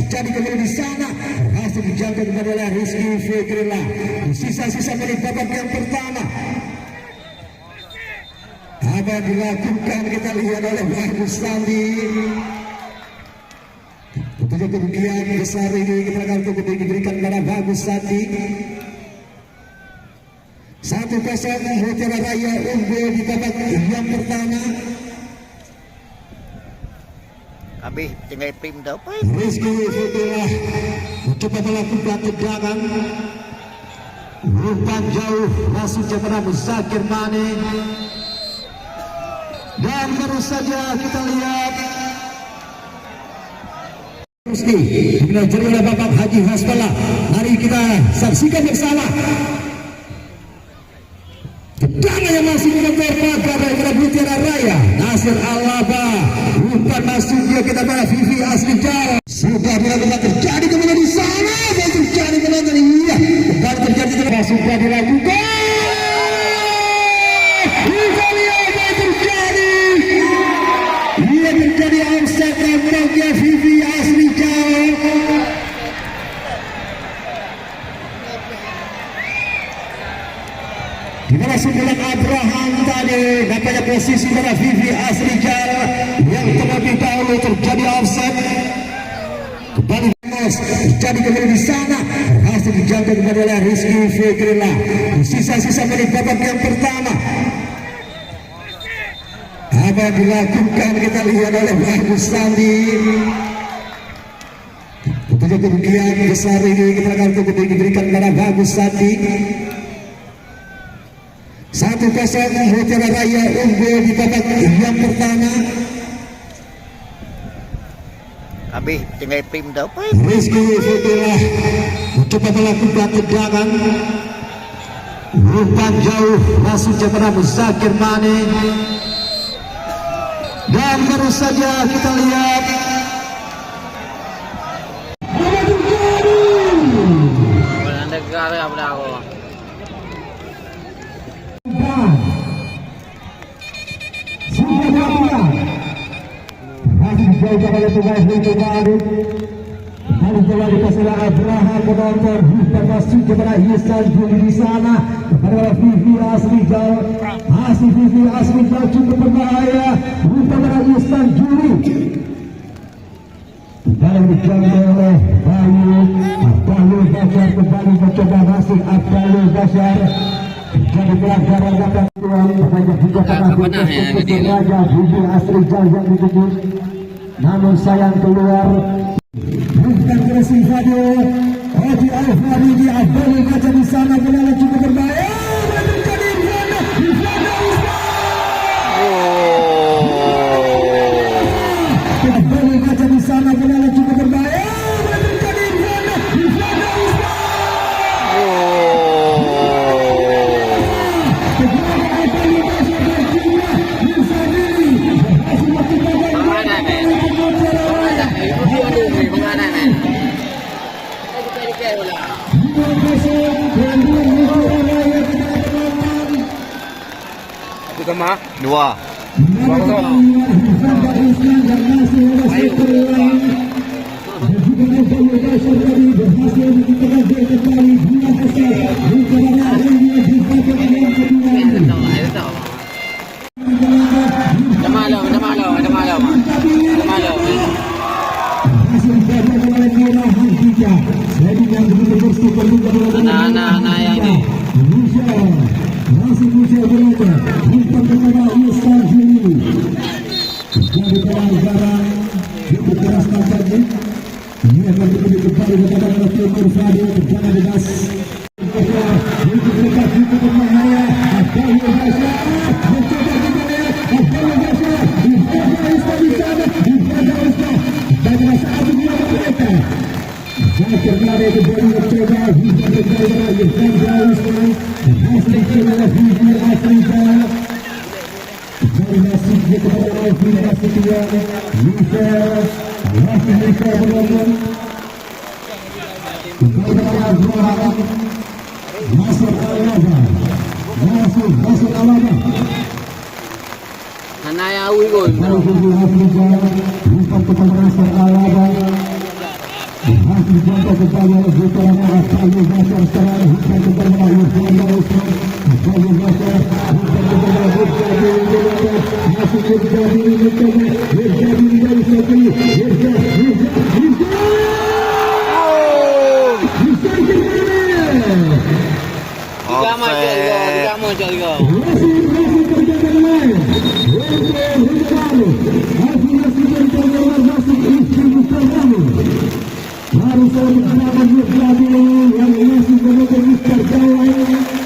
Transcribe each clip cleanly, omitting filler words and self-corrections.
Jadi kembali di sana berhasil dijaga kepada Rizky Fikrillah. Sisa-sisa menit babak yang pertama apa yang dilakukan kita lihat oleh Bagus Sandi. Tentunya kerugian besar ini kita akan diberikan kepada Bagus Sandi. 1-0 Mutiara Raya unggul di babak yang pertama. Habis tinggal prim dah apa? Rizky Fikrillah mencoba melakukan tendangan umpan jauh masuk kepada Muzakir Mane, dan baru saja kita lihat Rizky belajar oleh Bapak Haji Hasbullah. Mari kita saksikan bersama tendangan yang masih berpagar dari Mutiara Raya. Nasir Alaba umpan masuknya kita pada Vivi Asrijal. Sudah benar-benar terjadi kemudian di sana dan terjadi kemudian iya kembali terjadi sudah dilakukan. Kita lihat apa yang terjadi. Ia terjadi offset dan menangnya Vivi Asrijal. Di mana sembilan Abraham tadi nampaknya posisi pada Vivi Asrijal yang terlebih dahulu terjadi offset. Kembali terjadi kembali di sana berhasil dijaga kepada Rizky Fikrillah. Sisa-sisa menit babak yang pertama apa yang dilakukan kita lihat oleh Bagus Sandi. Tentunya kerugian besar ini kita akan diberikan kepada Bagus Sandi. 1-0 Mutiara Raya unggul di babak yang pertama. Habis tinggal prim dah apa? Rizky Fikrillah mencoba melakukan tendangan umpan jauh masuk kepada Muzakir Mane, dan baru saja kita lihat Negara apa dah aku? masih dijauhkan oleh pemain Hito Malik. Harus kembali dikasih Abraham penonton umpan masuk kepada Ihsan Juli di sana kepada Vivi Asrijal. Masih Vivi Asrijal cukup berbahaya umpan kepada Ihsan Juli. Dan dijaga oleh Abdul Bashar kembali mencoba masuk Abdul Bashar. Jadi pelanggaran dapat tuan banyak juga karena sengaja Vivi Asrijal yang dituju, namun sayang keluar. Bukan kreasi Fadil Haji Al-Fadi di Abdul Bashar di sana bola cukup berbahaya. Abdul Bashar di sana bola cukup berbahaya. Dua. Anak-anak yang ini masih bisa berada untuk kepada Ihsan Juli. Jadi pelanggaran yang berkeraskan tadi ini akan diberi kembali kepada Timur Fadil. Jangan bebas untuk dekat cukup berbahaya. Abdul Bashar mencoba kembali. Abdul Bashar dijaga Ihsan di sana, dijaga Ihsan bagaimana saat ini mereka Zakir Mane kembali mencoba Ihsan kembali Ihsan Ismail masih kepada Vivi Asrijal. Dari nasibnya kepada Vivi Asrijal. Michel masih mereka berlomba kepada Abraham. Masuk Alaba, masuk Alaba. Anak yang awal gol. Vivi Asrijal umpan kepada Nasir Alaba. kepada putaran Asalul Basar sekarang bukan kepada Irfan Maulana. Asalul Basar bukan kepada Irjadi masih Irjadi dari sekali Irjadi harus berjalan yang masih menunggu Mister Jalan.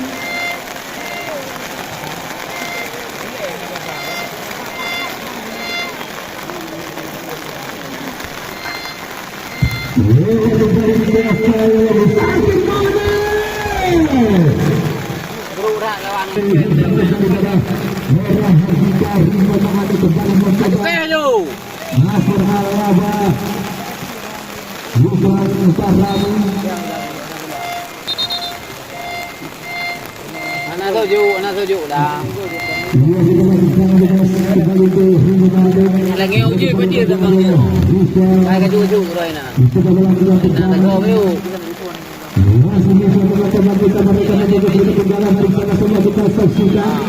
Nasir Al-Waba bukan Utaramu anak tuju dah. dia dilakukan dengan sekali itu Lagi uji ke dia tentang dia. Saya ke tuju roy na. itu dalam dua Nak go view. masih bisa melakukan kita mereka menjadi kendala hari sana semua kita saksikan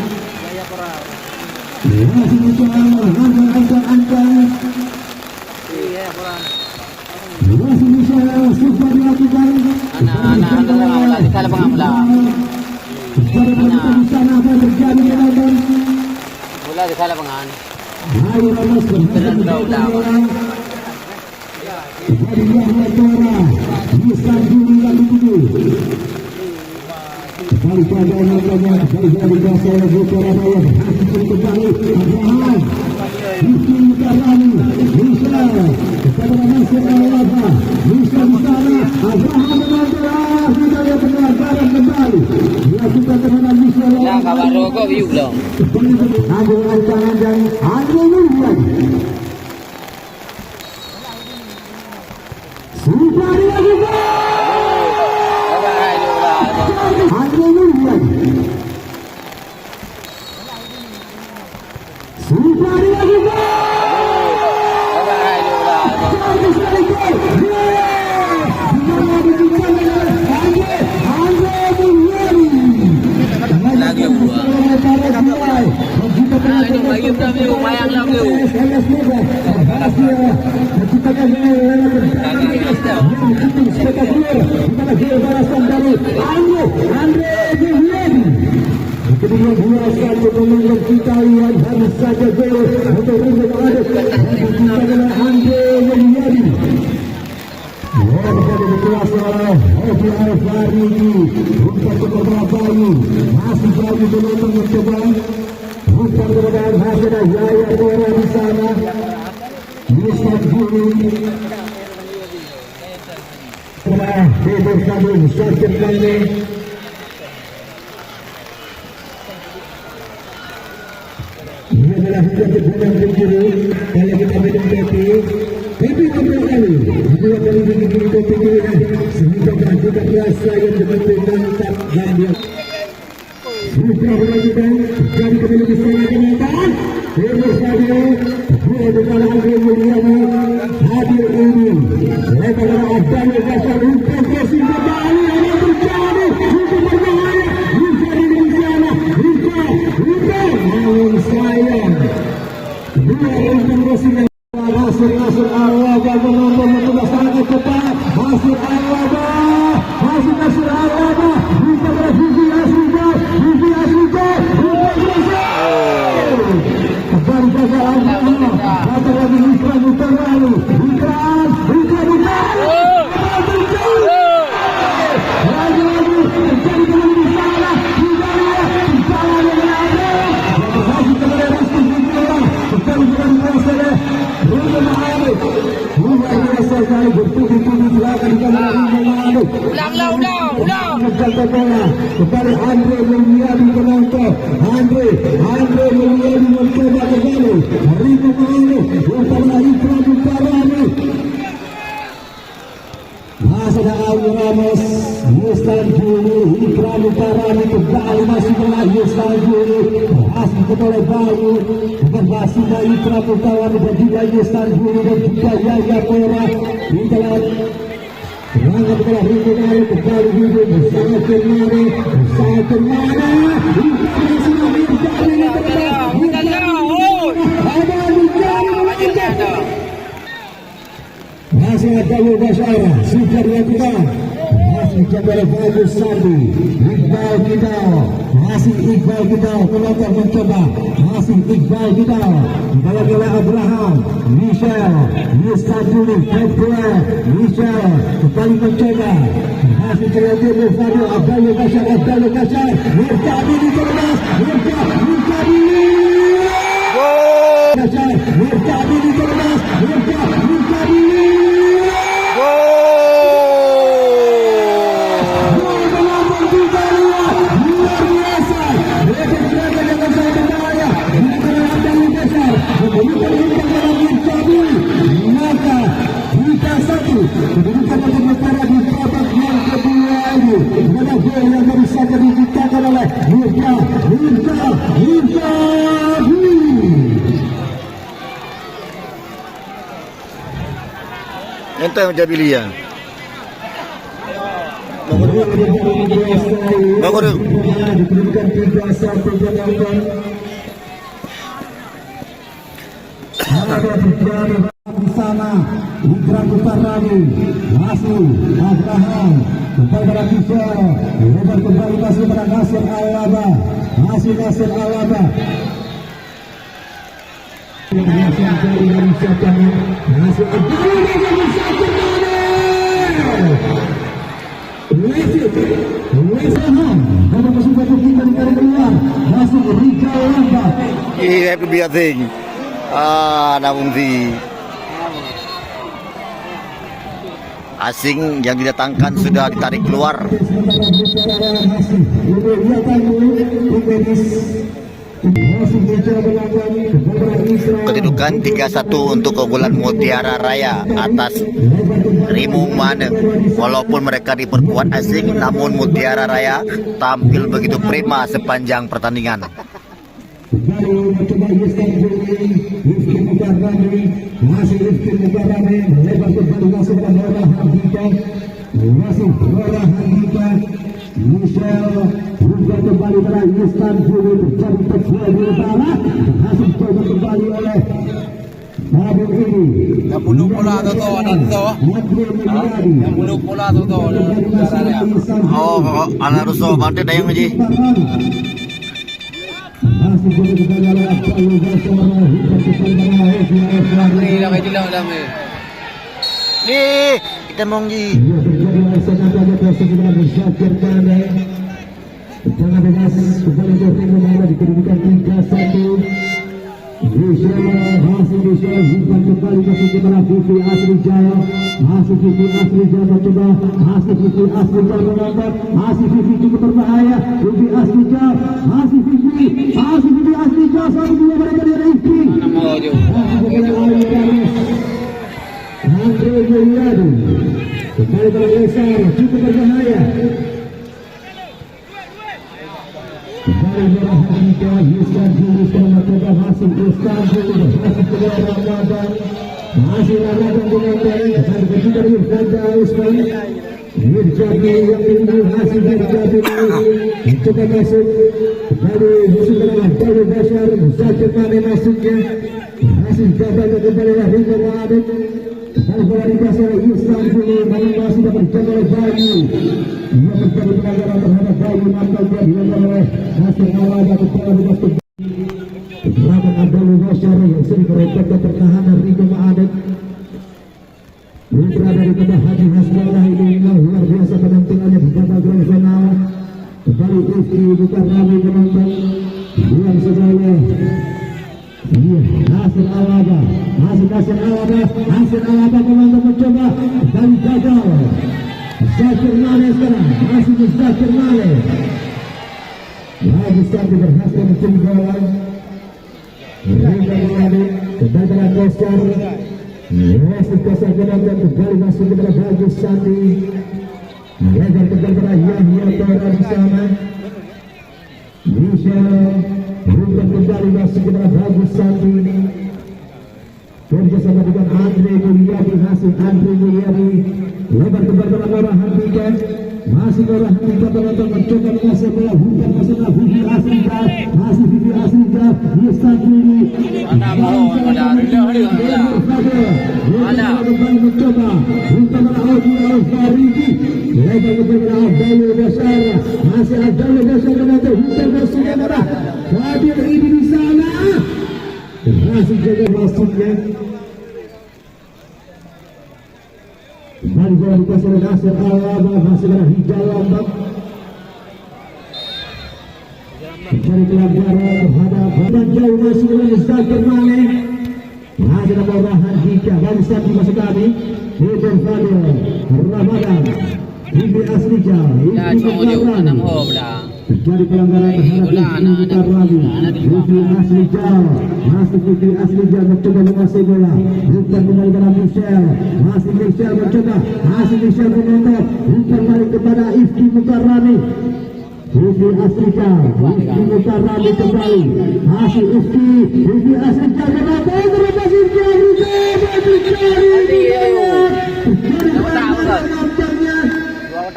masih bisa angka masih bisa super dilakukan Anak di salah pengamla. di sana apa yang terjadi penonton Bola di salah pengan. ayo Ramos berhenti dari Yahya Tora Miskan Juri lagi tuju kembali pada namanya kembali dari Gasa Tora Raya hasil kembali Abraham Rizky Mukarani Misha kepada Nasir Al-Waba Misha di sana Abraham menonton hidayah penelagaran kembali dilakukan terhadap Misha Dah kabar rokok view belum. Agung rancangan dan Andre William sudah dilakukan Andre William sudah dilakukan Lagi dua. Ini bagi view mayang lah view. Kedua dua satu pemain kita yang harus saja gol untuk rindu ada kita adalah Andre Yeliadi pada berkuasa Obi Al-Faridi untuk kepada Bayu masih Bayu belum mencoba bukan kemudian hasil Yaya Tora di sana Misal Juri telah bersambung Syakir Kane ini adalah hujan kebunan penjuru kalau kita minum kopi beberapa kali dua kali minum kopi sehingga tidak terasa yang dibentukkan dan dia sudah berlanjutan jadi kembali di sana kenyataan Timur saja dua kepala Andre Mulyana hadir ini lepas Abdul Kasar untuk pressing kembali yang terjadi untuk berbahaya Luka di sana Luka namun sayang dua untuk pressing Nasir Al-Waba menonton mencoba sangat ketat Nasir Al-Waba masih Nasir Al-Waba bisa berfungsi Asrika kembali jaga Al-Waba kata lagi Ikram Utarani Ikram lagi terjadi kembali di sana Hidayah di sana dengan Andre yang berhasil kepada Rizky Fitri kembali dengan Rasanya Ruben Ma'arif luar biasa sekali bertubi-tubi belakang di kamar Ruben Ma'arif ulang menjaga bola kepada Andre Mulyadi penonton Andre Mulyadi mencoba kembali Ruben Ma'arif kepada Ikram Utarani masih ada Awi Ramos Yustan Juli Ikram Utarani kembali masih dengan Yustan Juli berhasil kepada Bayu dengan masih ada Ikram Utarani dan juga Yustan Juli dan juga Yaya Tora di dalam Serangan bola Rico Mane kembali hidup bersama Kemane. Masih ada Mubashara, sudah dilakukan. Masih coba bagus Sandi, Iqbal kita, masih Iqbal kita, penonton mencoba, masih Iqbal kita, bola Abraham, Michel, Yustajuli, kedua, Michel, kembali mencoba, masih kreatif Fadil, Abdul Bashar, Mirtadi ditermas, Mirtadi ditermas, Mirtadi maka kita satu kedudukan sementara di babak yang kedua ini adalah gol yang baru saja diciptakan oleh Mirza. Ente yang jadi pilihan. Bagus. Diberikan 3-1 penonton. Ada di sana Indra Kutarani, masih Abraham kembali pada Kisah, lebar kembali masih pada Nasir Alaba, masih Nasir Alaba. Masih dari siapa ni? Masih Ada masuk ke kita di kali keluar, masuk Rika Alaba. Happy birthday. Namun si asing yang didatangkan sudah ditarik keluar. Kedudukan 3-1 untuk keunggulan Mutiara Raya atas Rimung Mane. Walaupun mereka diperkuat asing, namun Mutiara Raya tampil begitu prima sepanjang pertandingan. Mencoba Rifki Mukarrami, masih Rifki Mukarrami melebar kembali masuk pada Nora Handika, masih Nora Handika, Michel juga kembali pada Istanbul terjadi terjual di utara, berhasil coba kembali oleh Babu ini. Yang bunuh bola tu ada tu. Yang bunuh bola tu Oh, anak rusuh mati dah yang ngaji. Masih boleh kembali oleh Abdul Bashar, Ni lah kau jelang dalam ni. Nih, kita mau ngaji. Ia terjadi oleh sengaja proses dengan Syakir Mane. Jangan bebas kembali ke Rimung Mane di kedudukan 3-1. Masih Michel bukan kembali masuk ke dalam Vivi Asrijaya, masih Vivi Asrijaya mencoba, masih Vivi Asrijaya menambah, masih Vivi cukup berbahaya, Vivi Asrijaya, masih Vivi Asrijaya satu dua mereka dari Rifki. Mana mau je? Andre Yuliadi kembali ke Lesar cukup berbahaya. Kembali Nora Handika, Istanbul mencoba masuk Istanbul, masuk ke Ramadan, masih Ramadan dengan akan begitu dari Irfanda Usman, Mirjabi yang ini hasil Mirjabi mencoba masuk, kembali masuk ke dalam Abdul Bashar, Syakir Mane masuknya, hasil jabat kembali Rimung Mane. Kembali bola dikasih oleh Istanbul, namun masih dapat dijaga oleh Bayu. Ia menjadi pelanggaran terhadap Bayu, maka dia dilakukan oleh Nasir Alaba kepala bebas pergerakan Abdul Bashar yang sering merobohkan pertahanan Rimung Mane. Ini berada di tengah Haji Hasbullah ini luar biasa penampilannya di babak grand final. Kembali Rifki bukan Rami menonton, buang segala. Nasir Alaba, Nasir Alaba mencoba kembali gagal. Syakir Mane sekarang, masih Syakir Mane. Lagi Syakir berhasil mencuri bola. Rimung Mane kembali pada Kosar. Masih Kosar kembali masuk kepada Bagus Sandi. Melebar kembali pada Yahya Tora di sana. Michel berubah kembali masuk kepada Bagus Sandi. Kerjasama dengan Andre Mulyadi, hasil Andre Mulyadi lebar kembali bola Nora Handika, masih Nora Handika penonton mencoba mengasih bola hujan masuk ke Vivi Asrika, masih Vivi Asrika, Yustadili, ada kembali mencoba untuk Audi Al-Faridi, lebar kembali Abdul Basar, masih Abdul Basar penonton hujan masuk ke Nora, Fadil ini di sana, masih jaga masuknya. Kembali bola dikuasai oleh Nasir Al-Waba, masih pada hijau lambat mencari pelanggaran terhadap badan jauh masih oleh Zakir Mane, masih ada bola Handika baru saat masuk kami Hidden Fadil Ramadan Bibi Asrija terjadi pelanggaran terhadap Bibi Karami Bibi Asrija, masih Bibi Asrija mencoba menguasai bola, bukan kembali kepada Michelle, masih Michelle mencoba, masih Michelle menuntut, bukan kembali kepada Ifki Mukarrami, Bibi Asrija, Ifki Mukarrami kembali, masih Ifki, Bibi Asrija menuntut, terlepas Ifki Asrija,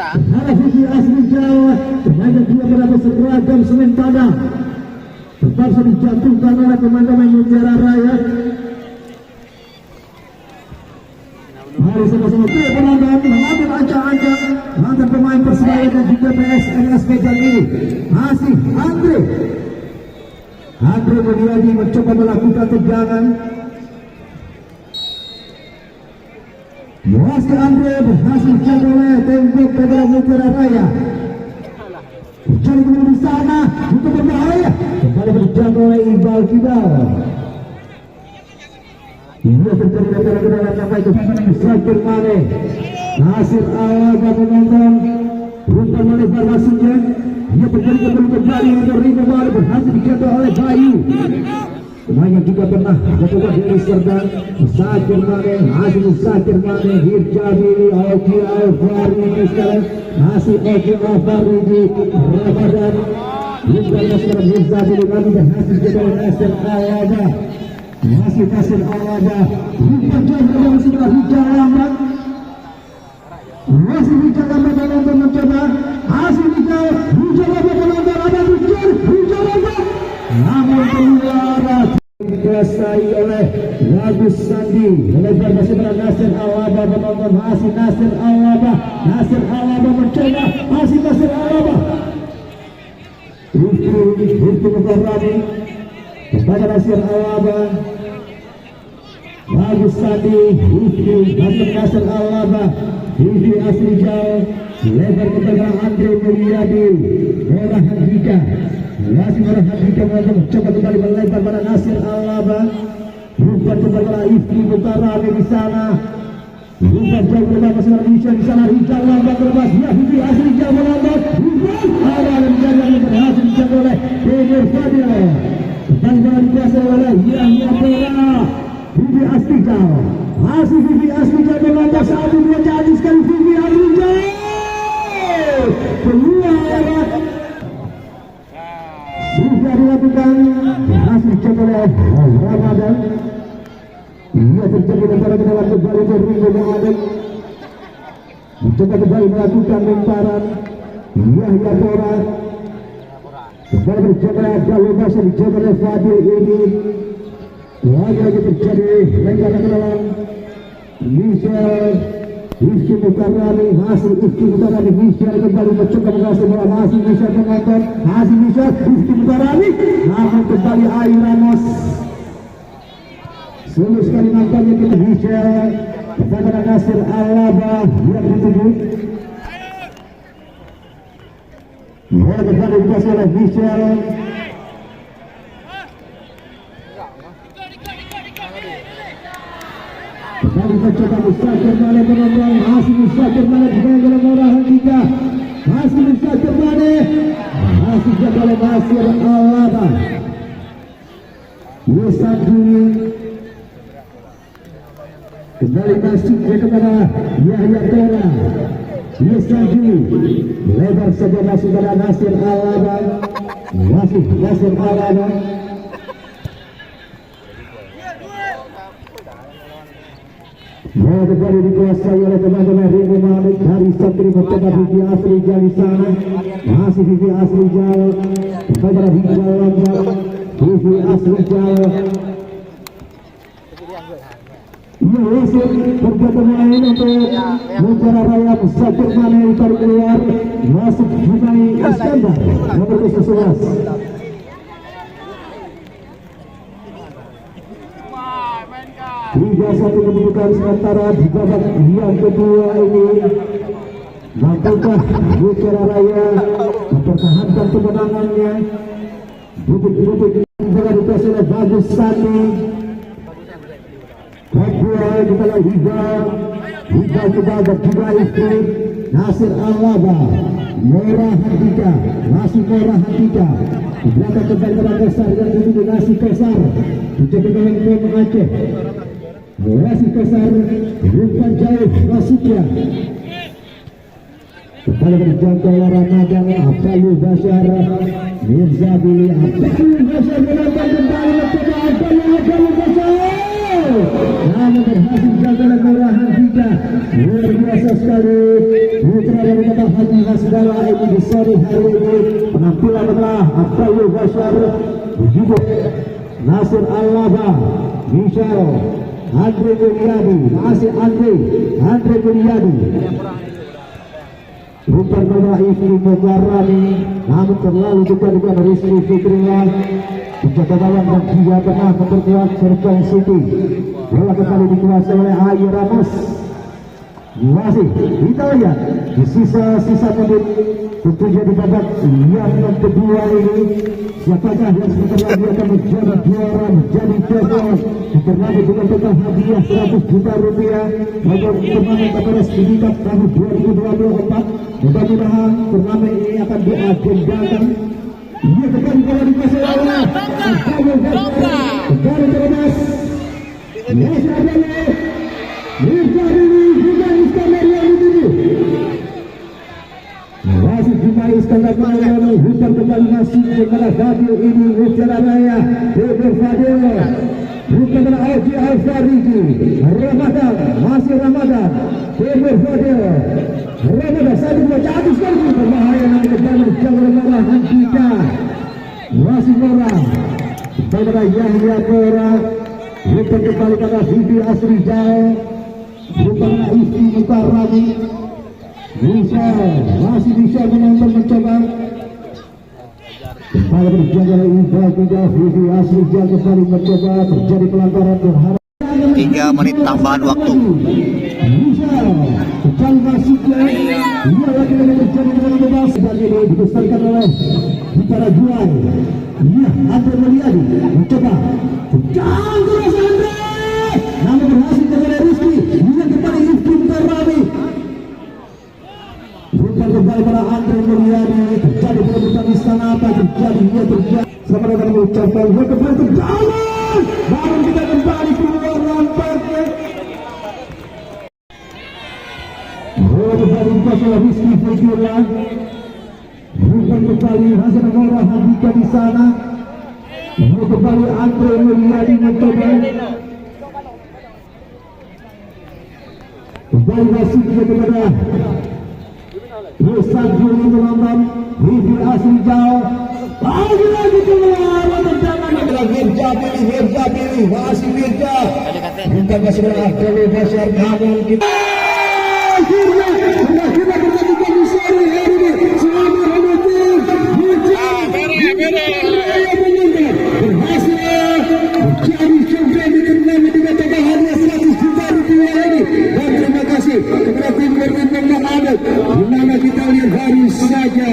ada Vivi Asrija, terhadap dia berada seragam Semen Padang, terpaksa dijatuhkan oleh pemain Mutiara Raya. Mari sama-sama kita penonton mengambil ancang-ancang mantan pemain Persebaya dan juga PSMS Medan ini. Masih Andre Mulyadi mencoba melakukan tegangan. Masih Andre berhasil dijaga oleh tembok daripada Mutiara Raya. Cari kembali di sana untuk berbahaya. Kembali berjaga oleh Iqbal Kidal. Ini terjadi dari kedalam sampai ke Zakir Mane. Nasir Al-Waba menonton. Rumpah melebar masuknya. Ia terjadi kembali untuk Rino Bali berhasil dijaga oleh Bayu. Pemain yang juga pernah mencoba dari Serdang Zakir Mane, masih Zakir Mane, Hirjabili, Oki Al-Faridi sekarang masih Oki Al-Faridi, Ramadan bukan sekarang Hirjabili lagi berhasil juga oleh Nasir Al-Waba, masih Nasir Al-Waba bukan jauh masih dengan hijau lambat, masih hijau lambat penonton mencoba, masih hijau lambat penonton, ada hijau lambat namun keluar dikuasai oleh Bagus Sandi, melebar masih pada Nasir Al-Waba penonton, masih Nasir Al-Waba mencoba, masih Nasir Al-Waba Rifki Mukarrami kepada Nasir Al-Waba, Bagus Sandi, Rifki masih Nasir Al-Waba, Bibi Asrija lebar kepada Andre Mulyadi, Nora Handika, masih Nora Handika mencoba kembali melebar pada Nasir Al-Waba, bukan kembali pada Ifki Mukarrami di sana, bukan jauh kembali masih Indonesia di sana, hijau lambat terlepas, ya Bibi Asrija melambat, awal yang berhasil dijaga oleh Bibi Fadil, kembali dikuasai oleh Yahya Pera, Bibi Asrija, masih Bibi Asrija melambat saat dua jadi sekali Bibi Asrija keluar. Sudah dilakukan berhasil dijaga oleh Ramadan. Ia terjadi antara kedalam kembali ke Ringo Ma'adek, mencoba kembali melakukan lemparan. Yahya Pora kembali berjaga jauh masa dijaga oleh Fadil ini. Lagi terjadi lemparan ke dalam Ifki Mukarrami, masih Ifki Mukarrami, Michelle kembali mencoba mengasih bola, masih Michelle menonton, masih Michelle, Ifki Mukarrami, namun kembali Ayu Ramos. Sulit sekali nampaknya kita Michelle kepada Nasir Al-Waba yang dituju. Bola kembali dikuasai oleh Michelle. Kembali mencoba Zakir Mane penonton, masih Zakir Mane dipegang oleh Nora Handika, masih Zakir Mane, masih dijaga oleh Nasir Al-Waba. Yusadili kembali masuk kepada Yahya Pera, Yusadili lebar saja masuk pada Nasir Al-Waba, masih Nasir Al-Waba. Bola kembali dikuasai oleh teman-teman Ringo Satri mencoba Vivi Asrijal di sana. Masih Vivi Asrijal kepada Hijal Lambat. Vivi Asrijal. Ia wasit bergabung lain untuk Mutiara Raya Sakit Mane ditarik keluar. Masuk Junai Iskandar nomor 11. Tiga satu kedudukan sementara di babak yang kedua ini. Mampukah Mutiara Raya mempertahankan kemenangannya? Duduk-duduk bola dikasih oleh Bagus Sani. Kedua kita lagi Hiba kita juga istri Nasir Al-Waba. Merah Handika, Nasi Merah Handika. Di belakang kembali kepada Kesar yang duduk Nasi Kesar. Mencoba dengan Aceh. Nasi Kesar, Rumpan Jauh, Nasibnya. Kembali berjangkau oleh Ramadan, Apalu Bashar, Mirza Bili, Apalu Bashar menambah kembali mencoba Apalu Bashar. Namun berhasil jaga oleh Merah Handika. Luar biasa sekali. Putra dari kata Haji Hasbala ini di sore hari ini. Penampilan adalah Apalu Bashar, begitu Nasir Al-Waba, Michel, Andre Guliadi, masih Andre Guliadi. Bukan pada istri Mogarani, namun terlalu dekat dengan Rizky Fitriya. Penjaga gawang dan dia pernah memperkuat Serpong City. Bola kembali dikuasai oleh Ayu Ramos. Masih kita lihat di sisa-sisa menit tentunya di babak yang kedua ini. Siapakah yang sebentar lagi akan menjadi juara, menjadi champion, diperlagi dengan total hadiah 100 juta rupiah bagi turnamen Kapolres Pendidikan tahun 2024. Mudah-mudahan turnamen ini akan diagendakan. Ia kembali bola dikasih oleh kembali terlepas. Masih ada Mirza Bili juga Iskandar yang dituju. Masih juga Iskandar yang hutan kembali masih kepada Fadil ini Mutiara Raya Bebe Fadil. Bukan pada Aji Al-Fariji. Ramadan, masih Ramadan. Bebe Fadil. Ramadan satu dua jatuh sekali berbahaya nanti kembali jangan Merah Handika. Masih Merah kepada Yahya Merah. Bukan kembali pada Vivi Asrijal. Bukanlah istri Mukarrami. Masih bisa mencoba. Kembali berjaga oleh Iqbal tidak Vivi Asrijal kembali mencoba terjadi pelanggaran berharap. 3 menit tambahan waktu. Kembali masuknya. Ia lagi terjadi dengan bebas. Dan ini dibesarkan oleh Bintara Jual. Ia Andre Mulyadi mencoba. Jangan terus Andre. Namun berhasil kepada Rizky. Ia kembali Rizky Mukarrami. Bukan kembali pada Andre Mulyadi. Terjadi perebutan di sana apa terjadi? Ia terjadi. Selamat datang mengucapkan. Ia kembali terjadi. Namun kita kembali keluar nampaknya. Kembali oleh Rizky Fikirlah. Bukan kembali Hasan Merah Handika di sana. Kembali Andre Mulyadi mencoba. Kembali masuk kepada Ustaz Juli menonton Vivi Asrijal. Lagi keluar tendangan adalah Mirza Bili masih Mirza. Bukan masih adalah Apalu Bashar namun kita akhirnya terjadi di sore hari ini. Selamat Ramadan. Berhasil menjadi champion di turnamen dengan total hadiah 100 juta rupiah ini. Dan terima kasih kepada tim berlindung Muhammad. Di mana kita lihat baru saja